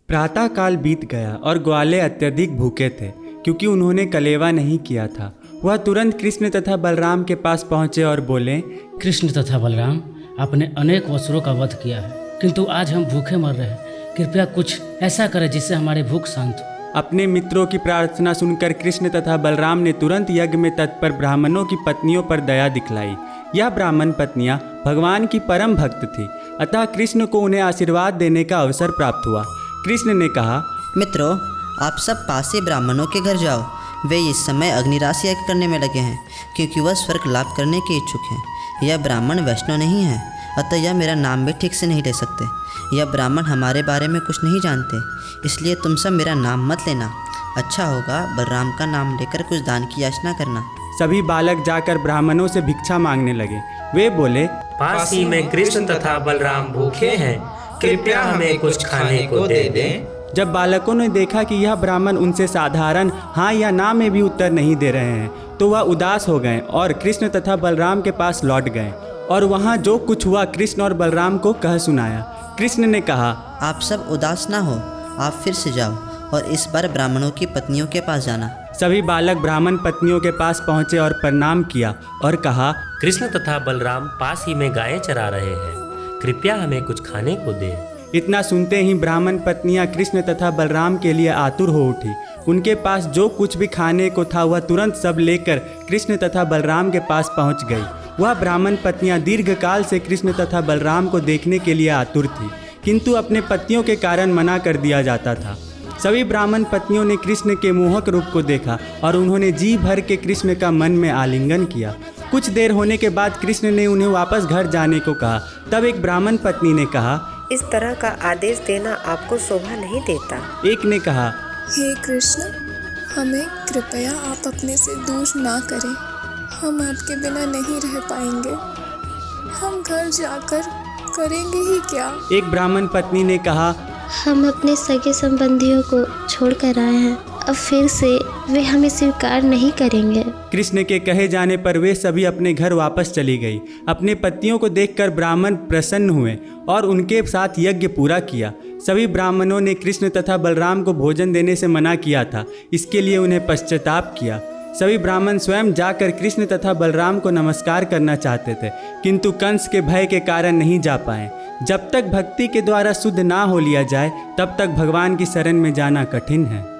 प्रातः काल बीत गया और ग्वाले अत्यधिक भूखे थे क्योंकि उन्होंने कलेवा नहीं किया था। वह तुरंत कृष्ण तथा बलराम के पास पहुँचे और बोले, कृष्ण तथा बलराम, आपने अनेक असुरों का वध किया है, किंतु आज हम भूखे मर रहे हैं। कृपया कुछ ऐसा करें जिससे हमारी भूख शांत हो। अपने मित्रों की प्रार्थना सुनकर कृष्ण तथा बलराम ने तुरंत यज्ञ में तत्पर ब्राह्मणों की पत्नियों पर दया दिखलाई। यह ब्राह्मण पत्नियां भगवान की परम भक्त थी, अतः कृष्ण को उन्हें आशीर्वाद देने का अवसर प्राप्त हुआ। कृष्ण ने कहा, मित्रों, आप सब पासी ब्राह्मणों के घर जाओ। वे इस समय अग्निरास यज्ञ करने में लगे हैं, क्योंकि वह स्वर्ग लाभ करने के इच्छुक हैं। यह ब्राह्मण वैष्णव नहीं है, अतः यह मेरा नाम भी ठीक से नहीं ले सकते। यह ब्राह्मण हमारे बारे में कुछ नहीं जानते, इसलिए तुम सब मेरा नाम मत लेना। अच्छा होगा बलराम का नाम लेकर कुछ दान की याचना करना। सभी बालक जाकर ब्राह्मणों से भिक्षा मांगने लगे। वे बोले, पास ही में कृष्ण तथा बलराम भूखे हैं, कृपया हमें कुछ खाने को दे दें। जब बालकों ने देखा कि यह ब्राह्मण उनसे साधारण हाँ या ना में भी उत्तर नहीं दे रहे हैं, तो वह उदास हो गए और कृष्ण तथा बलराम के पास लौट गए और वहाँ जो कुछ हुआ कृष्ण और बलराम को कह सुनाया। कृष्ण ने कहा, आप सब उदास ना हो, आप फिर से जाओ और इस बार ब्राह्मणों की पत्नियों के पास जाना। सभी बालक ब्राह्मण पत्नियों के पास पहुँचे और प्रणाम किया और कहा, कृष्ण तथा बलराम पास ही में गायें चरा रहे हैं, कृपया हमें कुछ खाने को दें। इतना सुनते ही ब्राह्मण पत्नियां कृष्ण तथा बलराम के लिए आतुर हो उठी। उनके पास जो कुछ भी खाने को था वह तुरंत सब लेकर कृष्ण तथा बलराम के पास पहुंच गई। वह ब्राह्मण पत्नियां दीर्घ काल से कृष्ण तथा बलराम को देखने के लिए आतुर थी, किंतु अपने पतियों के कारण मना कर दिया जाता था। सभी ब्राह्मण पत्नियों ने कृष्ण के मोहक रूप को देखा और उन्होंने जी भर के कृष्ण का मन में आलिंगन किया। कुछ देर होने के बाद कृष्ण ने उन्हें वापस घर जाने को कहा। तब एक ब्राह्मण पत्नी ने कहा, इस तरह का आदेश देना आपको शोभा नहीं देता। एक ने कहा, हे कृष्ण, हमें कृपया आप अपने से दूर ना करें, हम आपके बिना नहीं रह पाएंगे। हम घर जाकर करेंगे ही क्या? एक ब्राह्मण पत्नी ने कहा, हम अपने सगे संबंधियों को छोड़कर आए हैं, अब फिर से वे हमें स्वीकार नहीं करेंगे। कृष्ण के कहे जाने पर वे सभी अपने घर वापस चली गई। अपने पतियों को देखकर ब्राह्मण प्रसन्न हुए और उनके साथ यज्ञ पूरा किया। सभी ब्राह्मणों ने कृष्ण तथा बलराम को भोजन देने से मना किया था, इसके लिए उन्हें पश्चाताप किया। सभी ब्राह्मण स्वयं जाकर कृष्ण तथा बलराम को नमस्कार करना चाहते थे, किंतु कंस के भय के कारण नहीं जा पाए। जब तक भक्ति के द्वारा शुद्ध ना हो लिया जाए, तब तक भगवान की शरण में जाना कठिन है।